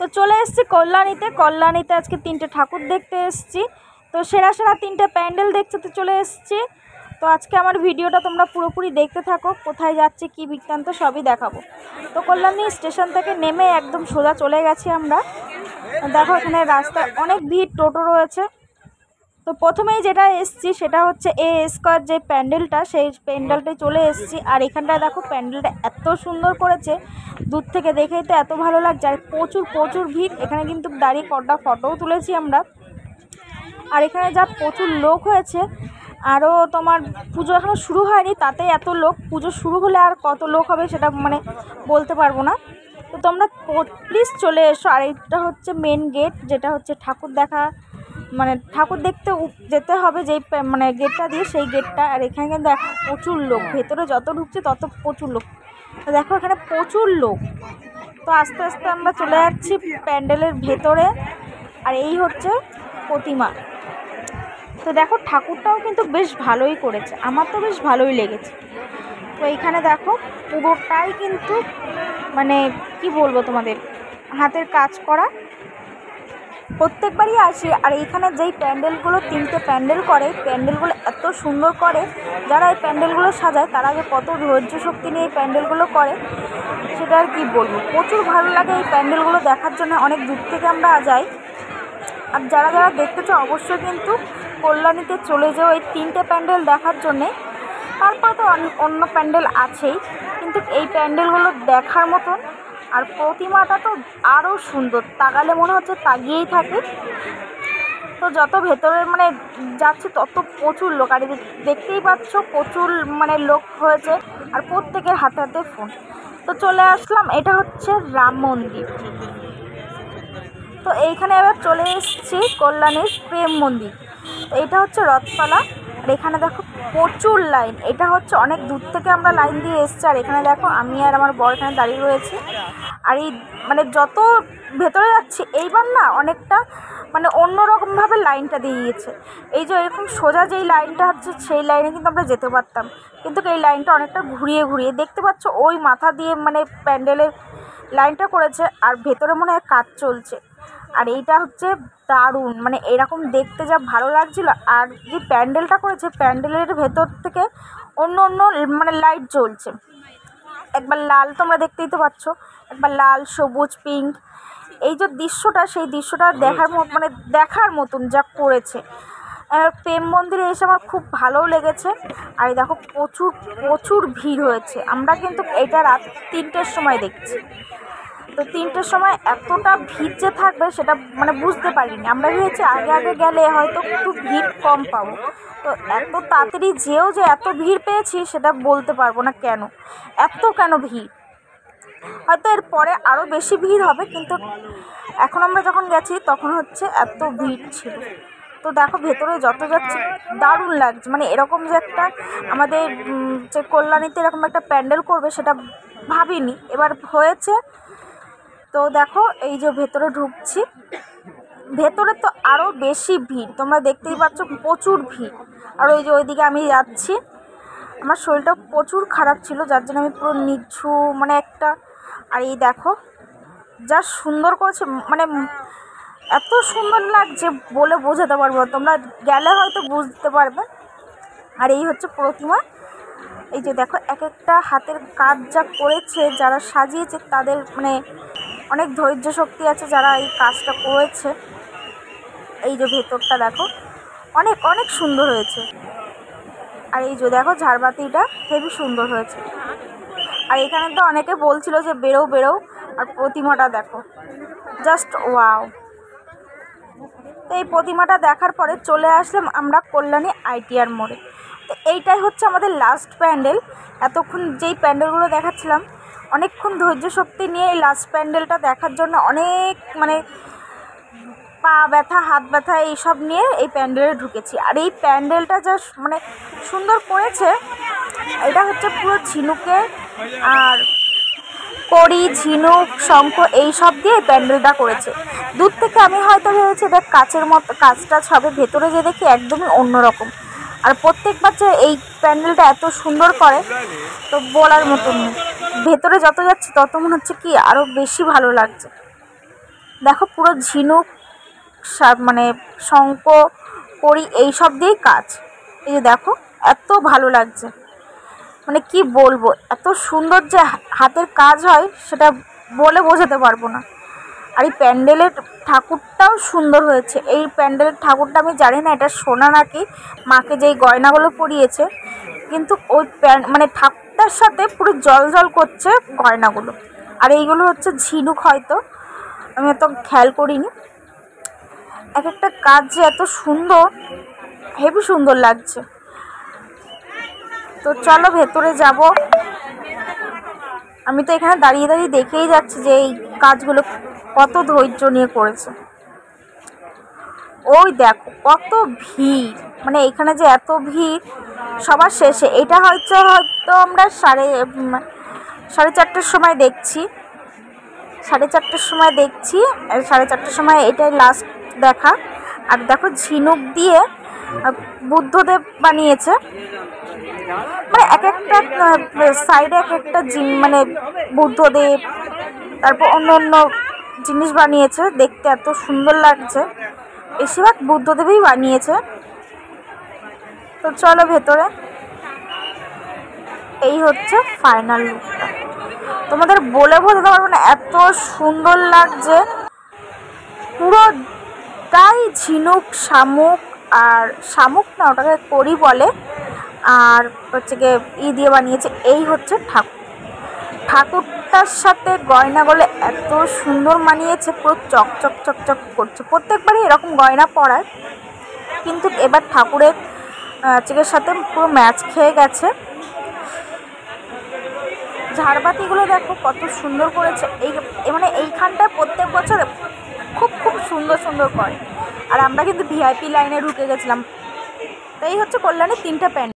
তো চলে এসেছি কল্যাণীতে আজকে 3টে ঠাকুর দেখতে এসেছি। তো সেরা 3টে প্যান্ডেল দেখতে তো চলে এসেছি। তো আজকে আমার ভিডিওটা তোমরা পুরোপুরি দেখতে থাকো, কোথায় যাচ্ছি কী বৃত্তান্ত সবই দেখাবো। তো কল্যাণী স্টেশন থেকে নেমে একদম সোজা চলে গেছি আমরা। দেখো এখানে রাস্তায় অনেক ভিড়, টোটো রয়েছে। তো প্রথমেই যেটা এসছি সেটা হচ্ছে স্কোয়ার যে প্যান্ডেলটা, সেই প্যান্ডেলটাই চলে এসেছি। আর এখানটায় দেখো প্যান্ডেলটা এত সুন্দর করেছে, দূর থেকে দেখেই তো এত ভালো লাগছে। আর প্রচুর ভিড়, এখানে কিন্তু দাঁড়িয়ে কটা ফটোও তুলেছি আমরা। আর এখানে যা প্রচুর লোক হয়েছে, আরও তোমার পুজো এখনও শুরু হয়নি তাতে এত লোক, পুজো শুরু হলে আর কত লোক হবে সেটা বলতে পারবো না। তো তোমরা প্লিজ চলে এসো। আর এটা হচ্ছে মেন গেট, যেটা হচ্ছে ঠাকুর দেখা ঠাকুর দেখতে যেতে হবে যেই গেটটা দিয়ে, সেই গেটটা। আর এখানে কিন্তু দেখো প্রচুর লোক, ভেতরে যত ঢুকছে তত প্রচুর লোক। তো দেখো এখানে প্রচুর লোক। তো আস্তে আস্তে আমরা চলে যাচ্ছি প্যান্ডেলের ভেতরে। আর এই হচ্ছে প্রতিমা। তো দেখো ঠাকুরটাও কিন্তু বেশ ভালোই করেছে, আমার তো বেশ ভালোই লেগেছে। তো এইখানে দেখো পুরোটাই কিন্তু কি বলবো তোমাদের, হাতের কাজ করা। প্রত্যেকবারই আসি। আর এইখানে যেই প্যান্ডেলগুলো 3টে প্যান্ডেল করে, প্যান্ডেলগুলো এত সুন্দর করে, যারা এই প্যান্ডেলগুলো সাজায় তারা যে কত ধৈর্য শক্তি নিয়ে এই প্যান্ডেলগুলো করে সেটা আর কি বলবো। প্রচুর ভালো লাগে এই প্যান্ডেলগুলো দেখার জন্য, অনেক দূর থেকে আমরা যাই। আর যারা দেখতে চাও অবশ্যই কিন্তু কল্যাণীতে চলে যাও এই 3টে প্যান্ডেল দেখার জন্যে। তারপর তো অন্য প্যান্ডেল আছেই, কিন্তু এই প্যান্ডেলগুলো দেখার মতন। আর প্রতিমাটা তো আরও সুন্দর, তাকালে মনে হচ্ছে তাকিয়েই থাকে। তো যত ভেতরে যাচ্ছে তত প্রচুর লোক। আর দেখতেই পাচ্ছ প্রচুর লোক হয়েছে, আর প্রত্যেকের হাতে হাতে ফোন। তো চলে আসলাম, এটা হচ্ছে রাম মন্দির। তো এইখানে এবার চলে এসেছি কল্যাণীর প্রেম মন্দির। তো এটা হচ্ছে রথতলা। আর এখানে দেখো প্রচুর লাইন, এটা হচ্ছে অনেক দূর থেকে আমরা লাইন দিয়ে এসেছি। আর এখানে দেখো আমি আর আমার বর এখানে দাঁড়িয়ে রয়েছি। আর এই যত ভেতরে যাচ্ছি এইবার না অনেকটা অন্যরকমভাবে লাইনটা দিয়ে দিয়েছে। এই যে এরকম সোজা যেই লাইনটা হচ্ছে সেই লাইনে কিন্তু আমরা যেতে পারতাম, কিন্তু এই লাইনটা অনেকটা ঘুরিয়ে দেখতে পাচ্ছ ওই মাথা দিয়ে প্যান্ডেলের লাইনটা করেছে। আর ভেতরে মনে হয় কাজ চলছে। আর এইটা হচ্ছে দারুণ, এরকম দেখতে যা ভালো লাগছিল। আর যে প্যান্ডেলটা করেছে, প্যান্ডেলের ভেতর থেকে অন্য লাইট জ্বলছে। একবার লাল, তোমরা দেখতেই তো পাচ্ছ, একবার লাল, সবুজ, পিঙ্ক। এই যে দৃশ্যটা, সেই দৃশ্যটা দেখার মতন যা করেছে। প্রেম মন্দিরে এসে আমার খুব ভালোও লেগেছে। আর দেখো প্রচুর ভিড় হয়েছে। আমরা কিন্তু এটা রাত 3টের সময় দেখছি। তো 3টের সময় এতটা ভিড় যে থাকবে সেটা বুঝতে পারিনি। আমরা ভেবেছি আগে গেলে হয়তো একটু ভিড় কম পাবো। তো এত তাড়াতাড়ি যেও যে এত ভিড় পেয়েছি সেটা বলতে পারবো না কেন ভিড়। হয়তো এর পরে আরও বেশি ভিড় হবে, কিন্তু এখন আমরা যখন গেছি তখন হচ্ছে এত ভিড় ছিল। তো দেখো ভেতরে যত যাচ্ছি দারুণ লাগছে। এরকম যে একটা আমাদের যে কল্যাণীতে এরকম একটা প্যান্ডেল করবে সেটা ভাবিনি, এবার হয়েছে। তো দেখো এই যে ভেতরে ঢুকছি, ভেতরে তো আরও বেশি ভিড়, তোমরা দেখতেই পাচ্ছ প্রচুর ভিড়। আর ওই যে ওইদিকে আমি যাচ্ছি, আমার শরীরটা প্রচুর খারাপ ছিল, যার জন্য আমি পুরো নিচ্ছু একটা। আর এই দেখো যা সুন্দর করেছে, এত সুন্দর লাগছে বলে বোঝাতে পারবো, তোমরা গেলে হয়তো বুঝতে পারবে। আর এই হচ্ছে প্রতিমা। এই যে দেখো এক একটা হাতের কাজ যা করেছে, যারা সাজিয়েছে তাদের অনেক ধৈর্য শক্তি আছে যারা এই কাজটা করেছে। এই যে ভেতরটা দেখো অনেক সুন্দর হয়েছে। আর এই যে দেখো ঝাড়বাতিটা হেবি সুন্দর হয়েছে। আর এখানে তো অনেকে বলছিল যে বেরো। আর প্রতিমাটা দেখো জাস্ট ওয়াও। তো এই প্রতিমাটা দেখার পরে চলে আসলাম আমরা কল্যাণী ITR মোড়ে। তো এইটাই হচ্ছে আমাদের লাস্ট প্যান্ডেল। এতক্ষণ যেই প্যান্ডেলগুলো দেখাচ্ছিলাম, অনেকক্ষণ ধৈর্য শক্তি নিয়ে এই লাস্ট প্যান্ডেলটা দেখার জন্য অনেক পা ব্যথা, হাত ব্যথা এইসব নিয়ে এই প্যান্ডেলে ঢুকেছি। আর এই প্যান্ডেলটা যা সুন্দর করেছে, এটা হচ্ছে পুরো ঝিনুকে আর কড়ি, ঝিনুক, শঙ্খ এইসব দিয়ে এই প্যান্ডেলটা করেছে। দূর থেকে আমি হয়তো ভেবেছি এটা কাচের মতো কাজ হবে, ভেতরে যে দেখি একদমই অন্যরকম। আর প্রত্যেকবার যে এই প্যান্ডেলটা এত সুন্দর করে তো বলার মতন নেই। ভেতরে যত যাচ্ছি তত মনে হচ্ছে কি আরও বেশি ভালো লাগছে। দেখো পুরো ঝিনুক মানে শঙ্খ কড়ি এইসব দিয়েই কাজ। এই যে দেখো এত ভালো লাগছে, মানে কি বলবো, এত সুন্দর যে হাতের কাজ হয় সেটা বলে বোঝাতে পারবো না। আর এই প্যান্ডেলের ঠাকুরটাও সুন্দর হয়েছে। এই প্যান্ডেলের ঠাকুরটা আমি জানি না এটা সোনা নাকি, মাকে যেই গয়নাগুলো পরিয়েছে, কিন্তু ওই মানে ঠাকুরটার সাথে পুরো জল জল করছে গয়নাগুলো। আর এইগুলো হচ্ছে ঝিনুক, হয়তো আমি এত খেয়াল করিনি। এক একটা কাজ যে এত সুন্দর, হেবি সুন্দর লাগছে। তো চলো ভেতরে যাব। আমি তো এখানে দাঁড়িয়ে দাঁড়িয়ে দেখেই যাচ্ছি যে এই কাজগুলো কত ধৈর্য নিয়ে করেছে। ওই দেখো কত ভিড়, মানে এখানে যে এত ভিড় সবার শেষে। এটা হয়তো আমরা সাড়ে 4:30টার সময় দেখছি, 4:30টার সময় দেখছি, 4:30টার সময় এটাই লাস্ট দেখা। আর দেখো ঝিনুক দিয়ে বুদ্ধদেব বানিয়েছে, মানে এক একটা সাইডে এক একটা মানে বুদ্ধদেব, তারপর অন্য অন্য জিনিস বানিয়েছে, দেখতে এত সুন্দর লাগছে। বেশিরভাগ বুদ্ধদেবই বানিয়েছে। তো চলো ভেতরে। এই হচ্ছে ফাইনাল লুকটা, তোমাদের বলে বোঝাতে পারবো না, এত সুন্দর লাগছে। পুরোটাই ঝিনুক, শামুক, আর শামুক না ওটাকে কড়ি বলে, আর হচ্ছে গিয়ে দিয়ে বানিয়েছে। এই হচ্ছে ঠাকুরটার সাথে গয়নাগুলো এত সুন্দর মানিয়েছে, পুরো চকচক চকচক করছে। প্রত্যেকবারই এরকম গয়না পরায়, কিন্তু এবার ঠাকুরের চিকের সাথে পুরো ম্যাচ খেয়ে গেছে। ঝাড়বাতিগুলো দেখো কত সুন্দর করেছে। মানে এইখানটায় প্রত্যেক বছর খুব খুব সুন্দর সুন্দর করে। আর আমরা কিন্তু ভিআইপি লাইনে ঢুকে গেছিলাম। তো এই হচ্ছে কল্যাণীর 3টে প্যান্ডেল।